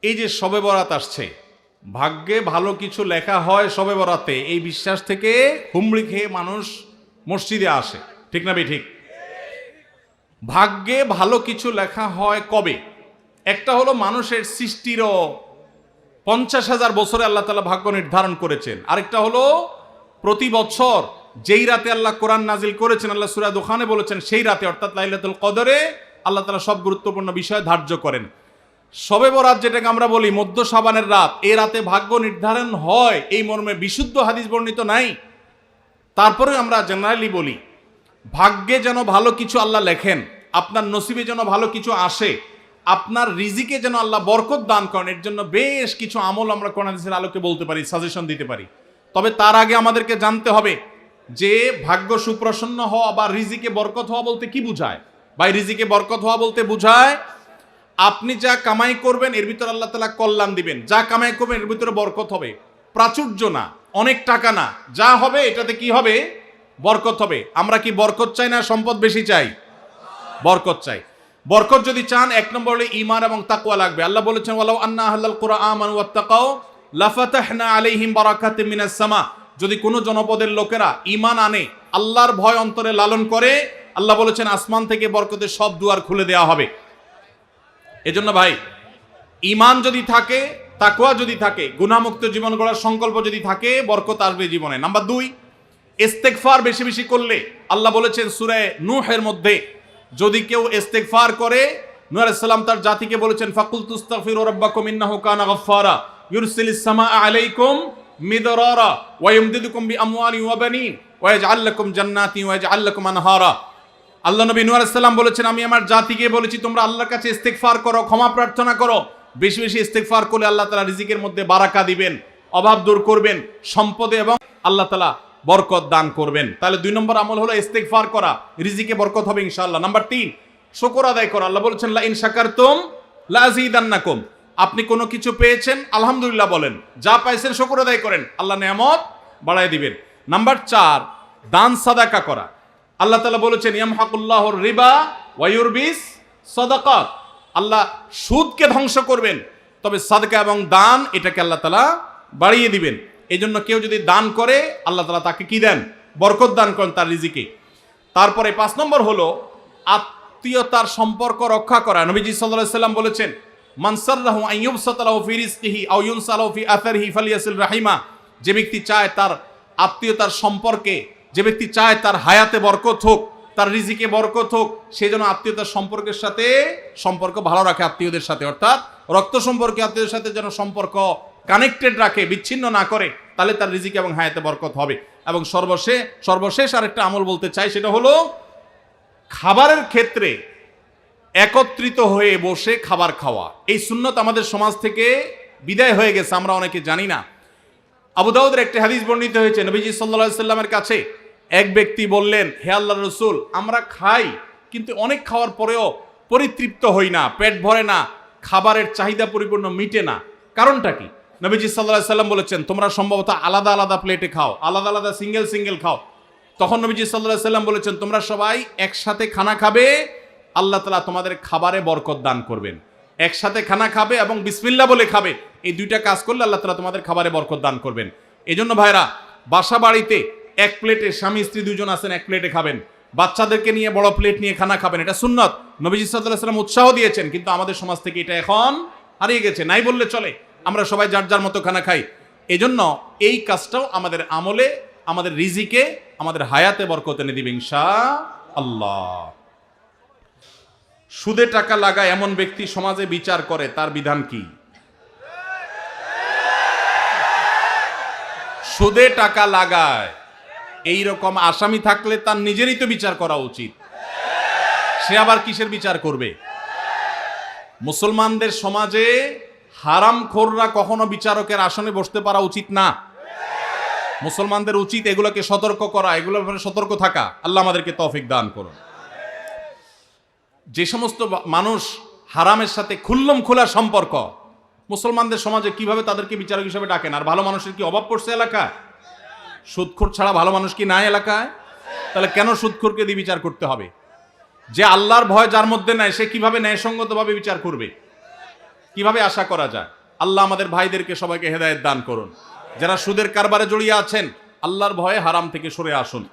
এই যে শবে বরাত আসছে, ভাগ্যে ভালো কিছু লেখা হয় শবে বরাতে, এই বিশ্বাস থেকে হুমড়ি খেয়ে মানুষ মসজিদে আসে, ঠিক না ঠিক? ভাগ্যে ভালো কিছু লেখা হয় কবে? একটা হলো মানুষের সৃষ্টিরও 50,000 বছরে আল্লাহ তাআলা ভাগ্য নির্ধারণ করেছেন। আরেকটা হলো প্রতি বছর যেই রাতে আল্লাহ কোরআন নাজিল করেছেন, আল্লাহ সূরা দুখানে বলেছেন সেই রাতে অর্থাৎ লাইলাতুল কদরে আল্লাহ তাআলা সব গুরুত্বপূর্ণ বিষয় ধার্য করেন। শবে বরাত যেটাকে আমরা বলি মধ্য শাবানের রাত, এই রাতে ভাগ্য নির্ধারণ হয় এই মর্মে বিশুদ্ধ হাদিস বর্ণিত নাই। তারপরে আমরা জেনারেলি বলি ভাগ্যে যেন ভালো কিছু আল্লাহ লেখেন, আপনার নসিবে যেন ভালো কিছু আসে, আপনার রিজিকে যেন আল্লাহ বরকত দান করেন, এর জন্য বেশ কিছু আমল আমরা কোরআন হাদিসের আলোকে বলতে পারি, সাজেশন দিতে পারি। তবে তার আগে আমাদেরকে জানতে হবে যে ভাগ্য সুপ্রসন্ন হওয়া বা রিজিকে বরকত হওয়া বলতে কি বুঝায়। বা রিজিকে বরকত হওয়া বলতে বুঝায় আপনি যা কামাই করবেন এর ভিতরে আল্লাহ তাআলা কল্যাণ দিবেন, যা কামাই করবেন এর ভিতরে বরকত হবে, প্রাচুর্য না, অনেক টাকা না, যা হবে এটাতে কি হবে? বরকত হবে। আমরা কি বরকত চাই না সম্পদ বেশি চাই? বরকত চাই। বরকত যদি চান এক নম্বর হলো ঈমান এবং তাকওয়া লাগবে। আল্লাহ বলেছেন ওয়ালাউ আন্না আহলাল কুরআন আমানু ওয়াত্তাকাউ লাফাতাহনা আলাইহিম বারাকাতিম মিনাস সামা। যদি কোনো জনপদের লোকেরা ঈমান আনে, আল্লাহর ভয় অন্তরে লালন করে, আল্লাহ বলেছেন আসমান থেকে বরকতের সব দুয়ার খুলে দেওয়া হবে। এজন্য ভাই ঈমান যদি থাকে, তাকওয়া যদি থাকে, গুনাহমুক্ত জীবন গড়ার সংকল্প যদি থাকে, বরকত আসবে জীবনে। নাম্বার 2, ইস্তেগফার বেশি বেশি করলে আল্লাহ বলেছেন সূরা নূহের মধ্যে যদি কেউ ইস্তেগফার করে, নূহ আলাইহিস সালাম তার জাতিকে বলেছেন ফাকুলতু আস্তাগফিরু রাব্বাকুম ইন্নাহু কানা গাফফারা ইউরসিলিস সামাআ আলাইকুম মিদরারা ওয়া ইমদিদুকুম বিআমওয়ালিন ওয়া বানিন ওয়া ইয়াজআল লাকুম জান্নাতিন ওয়া ইয়াজআল লাকুম আনহারা। আল্লাহ নবী নূহ আলাইহিস সালাম বলেছেন আমি আমার জাতিকে বলেছি তোমরা আল্লাহর কাছে ইস্তেগফার করো, ক্ষমা প্রার্থনা করো। বেশি বেশি ইস্তেগফার করলে আল্লাহ তাআলা রিজিকের মধ্যে বারাকা দিবেন, অভাব দূর করবেন, সম্পদে এবং আল্লাহ তাআলা বরকত দান করবেন। তাহলে 2 নম্বর আমল হলো ইস্তেগফার করা, রিজিকে বরকত হবে ইনশাআল্লাহ। নাম্বার 3, শুকর আদায় করা। আল্লাহ বলেছেন লা ইন শাকারতুম লা আযীদান্নাকুম। আপনি কোনো কিছু পেয়েছেন আলহামদুলিল্লাহ বলেন, যা পাইছেন শুকর আদায় করেন, আল্লাহ নিয়ামত বাড়ায় দিবেন। নাম্বার 4, দান সাদাকা করা। আল্লাহ তাআলা বলেছেন ইয়ামহাকুল্লাহুর রিবা ওয়া ইউরবিস সাদাকাত। আল্লাহ সুদকে ধ্বংস করবেন, তবে সাদকা এবং দান এটাকে আল্লাহ তাআলা বাড়িয়ে দিবেন। এই জন্য কেউ যদি দান করে আল্লাহ তাআলা তাকে কি দেন? বরকত দান করেন তার রিজিকে। তারপরে 5 নম্বর হলো আত্মীয়তার সম্পর্ক রক্ষা করা। নবীজি সাল্লাল্লাহু আলাইহি সাল্লাম বলেছেন মান সাররাহু আন ইউবসাতা লাহু ফি রিজকিহি আও ইউনসা লাহু ফি আথারিহি ফালিয়াসিল রাহিমা। যে ব্যক্তি চায় তার আত্মীয়তার সম্পর্কে, যে ব্যক্তি চায় তার হায়াতে বরকত হোক, তার রিজিকে বরকত হোক, সে যেন আত্মীয়তার সম্পর্কের সাথে সম্পর্ক ভালো রাখে, আত্মীয়দের সাথে অর্থাৎ রক্ত সম্পর্কে আত্মীয়দের সাথে যেন সম্পর্ক কানেক্টেড রাখে, বিচ্ছিন্ন না করে, তাহলে তার রিজিকে এবং হায়াতে বরকত হবে। এবং সর্বশেষ আরেকটা আমল বলতে চাই, সেটা হলো খাবারের ক্ষেত্রে একত্রিত হয়ে বসে খাবার খাওয়া। এই সুন্নত আমাদের সমাজ থেকে বিদায় হয়ে গেছে, আমরা অনেকে জানি না। আবু দাউদের একটি হাদিস বর্ণিত হয়েছে, নবীজি সাল্লাল্লাহু আলাইহি সাল্লামের কাছে এক ব্যক্তি বললেন হে আল্লাহর রাসূল, আমরা খাই কিন্তু অনেক খাওয়ার পরেও পরিতৃপ্ত হই না, পেট ভরে না, খাবারের চাহিদা পরিপূর্ণ মিটে না, কারণটা কি? নবীজি সাল্লাল্লাহু আলাইহি সাল্লাম বলেছেন তোমরা সম্ভবত আলাদা আলাদা প্লেটে খাও, আলাদা আলাদা সিঙ্গেল খাও। তখন নবীজি সাল্লাল্লাহু আলাইহি সাল্লাম বলেছেন তোমরা সবাই একসাথে খানা খাবে, আল্লাহ তাআলা তোমাদের খাবারে বরকত দান করবেন। একসাথে খানা খাবে এবং বিসমিল্লাহ বলে খাবে, এই 2টা কাজ করলে আল্লাহ তাআলা তোমাদের খাবারে বরকত দান করবেন। এজন্য ভাইরা বাসা বাড়িতে এক প্লেটে, স্বামী স্ত্রী 2 জন আছেন, এক প্লেটে খাবেন, বাচ্চাদেরকে নিয়ে বড় প্লেট নিয়ে খানা খাবেন, এটা সুন্নত। নবীজি সাল্লাল্লাহু আলাইহি সাল্লাম উৎসাহ দিয়েছেন, কিন্তু আমাদের সমাজ থেকে এটা এখন হারিয়ে গেছে, নাই বললে চলে। আমরা সবাই যার যার মতো খানা খাই। এজন্য এই কাজটাও আমাদের আমলে, আমাদের রিজিকে, আমাদের হায়াতে বরকত এনে দিবে ইনশাআল্লাহ। সুদে টাকা লাগায় এমন ব্যক্তি সমাজে বিচার করে, তার বিধান কি? সুদে টাকা লাগায় এই রকম আসামি থাকলে তার নিজেরই তো বিচার করা উচিত, সে আবার কিসের বিচার করবে? মুসলমানদের সমাজে হারামখোররা কখনো বিচারকের আসনে বসতে পারা উচিত না। মুসলমানদের উচিত এগুলোকে সতর্ক করা, এগুলোর ব্যাপারে সতর্ক থাকা। আল্লাহ আমাদেরকে তৌফিক দান করুন। যে সমস্ত মানুষ হারামের সাথে খুল্লম খোলা সম্পর্ক, মুসলমানদের সমাজে কিভাবে তাদেরকে বিচারক হিসেবে ডাকেন? আর ভালো মানুষের কি অভাব পড়ছে এলাকায়? সুদখোর ছাড়া ভালো মানুষ কি নাই এলাকায়? তাহলে কেন সুদখোরকে দিয়ে বিচার করতে হবে? যে আল্লাহর ভয় যার মধ্যে নাই, সে কিভাবে ন্যায়সঙ্গতভাবে বিচার করবে? কিভাবে আশা করা যায়? আল্লাহ আমাদের ভাইদেরকে সবাইকে হেদায়েত দান করুন। যারা সুদের কারবারে জড়িয়ে আছেন, আল্লাহর ভয়ে হারাম থেকে সরে আসুন।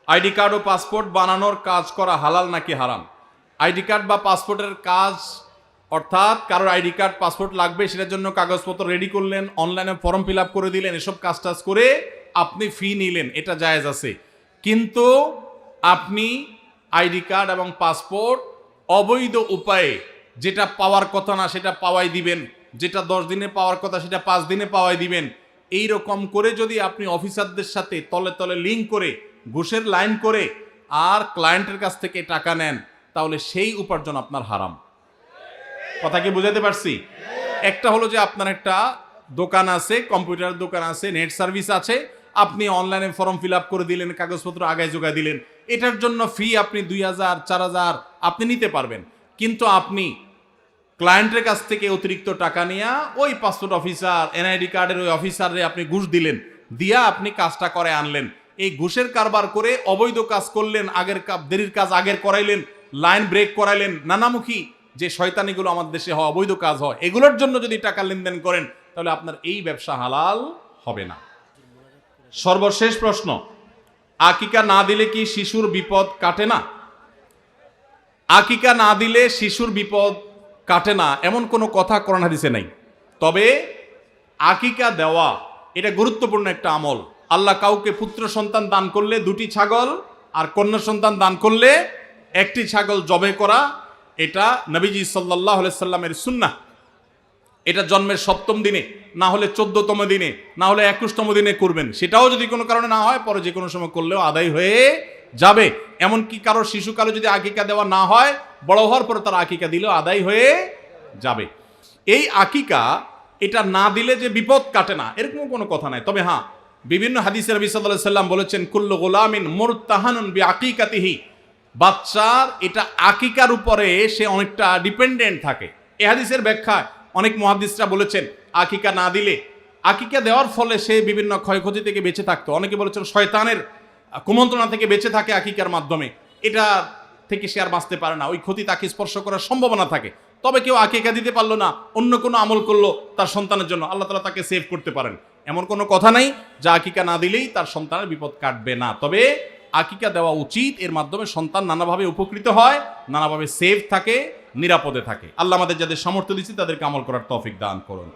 আইডি কার্ড ও পাসপোর্ট বানানোর কাজ করা হালাল নাকি হারাম? আইডি কার্ড বা পাসপোর্টের কাজ, অর্থাৎ কারোর আইডি কার্ড পাসপোর্ট লাগবে, সেটার জন্য কাগজপত্র রেডি করলেন, অনলাইনে ফর্ম ফিল আপ করে দিলেন, এসব কাজ টাজ করে আপনি ফি নিলেন, এটা জায়েজ আছে। কিন্তু আপনি আইডি কার্ড এবং পাসপোর্ট অবৈধ উপায়ে যেটা পাওয়ার কথা না সেটা পাওয়াই দিবেন, যেটা 10 দিনে পাওয়ার কথা সেটা 5 দিনে পাওয়াই দিবেন, এই রকম করে যদি আপনি অফিসারদের সাথে তলে তলে লিঙ্ক করে ঘুষের লাইন করে আর ক্লায়েন্টের কাছ থেকে টাকা নেন, তাহলে সেই উপার্জন আপনার হারাম। কথা কি বুঝাতে পারছি? একটা হলো যে আপনার একটা দোকান আছে, কম্পিউটার দোকান আছে, নেট সার্ভিস আছে, আপনি অনলাইনে ফর্ম ফিল আপ করে দিলেন, কাগজপত্র আগায় যোগায় দিলেন, এটার জন্য ফি আপনি 2000 4000 আপনি নিতে পারবেন। কিন্তু আপনি ক্লায়েন্টের কাছ থেকে অতিরিক্ত টাকা নিয়ে ওই পাসপোর্ট অফিসার, এনআইডি কার্ডের ওই অফিসারে আপনি ঘুষ দিলেন, দিয়া আপনি কাজটা করে আনলেন। এই ঘুষের কারবার করে অবৈধ কাজ করলেন, আগের দেরির কাজ আগের করাইলেন, লাইন ব্রেক করাইলেন, নানামুখী যে শয়তানিগুলো আমাদের দেশে হয়, অবৈধ কাজ হয়, এগুলোর জন্য যদি টাকা লেনদেন করেন তাহলে আপনার এই ব্যবসা হালাল হবে না। সর্বশেষ প্রশ্ন, আকিকা না দিলে কি শিশুর বিপদ কাটে না? আকিকা না দিলে শিশুর বিপদ কাটে না এমন কোনো কথা কোরআন হাদিসে নাই। তবে আকিকা দেওয়া এটা গুরুত্বপূর্ণ একটা আমল। আল্লাহ কাউকে পুত্র সন্তান দান করলে 2টি ছাগল, আর কন্যা সন্তান দান করলে 1টি ছাগল জবে করা, এটা নবীজি সাল্লাল্লাহু আলাইহি সাল্লামের সুন্নাহ। এটা জন্মের 7ম দিনে, না হলে 14তম দিনে, না হলে 21তম দিনে করবেন। সেটাও যদি কোনো কারণে না হয়, পরে যে কোনো সময় করলেও আদায় হয়ে যাবে। এমনকি কারোর শিশুকালে যদি আকিকা দেওয়া না হয়, বড় হওয়ার পরে তার আকিকা দিলেও আদায় হয়ে যাবে। এই আকিকা এটা না দিলে যে বিপদ কাটে না এরকম কোনো কথা নাই। তবে হ্যাঁ, বিভিন্ন হাদিসে নবী সাল্লাল্লাহু আলাইহি সাল্লাম বলেছেন, কুল্লু গুলামিন মুরতাহানুন বিআকিকাতিহি, বাচ্চার এটা আকিকার উপরে সে অনেকটা ডিপেন্ডেন্ট থাকে। এই হাদিসের ব্যাখ্যায় অনেক মুহাদ্দিসরা বলেছেন, আকিকা না দিলে, আকিকা দেওয়ার ফলে সে বিভিন্ন ক্ষয়ক্ষতি থেকে বেঁচে থাকতো। অনেকে বলেছেন শয়তানের কুমন্ত্রণা থেকে বেঁচে থাকে আকিকার মাধ্যমে, এটা থেকে সে আর বাঁচতে পারে না, ওই ক্ষতি তাকে স্পর্শ করার সম্ভাবনা থাকে। তবে কেউ আকিকা দিতে পারলো না, অন্য কোনো আমল করলো তার সন্তানের জন্য, আল্লাহ তাআলা তাকে সেভ করতে পারেন। এমন কোনো কথা নাই যা আকিকা না দিলেই তার সন্তানের বিপদ কাটবে না। তবে আকিকা দেওয়া উচিত, এর মাধ্যমে সন্তান নানাভাবে উপকৃত হয়, নানাভাবে সেভ থাকে, নিরাপদে থাকে। আল্লাহ আমাদের যাদের সামর্থ্য দিচ্ছে তাদেরকে আমল করার তৌফিক দান করুন।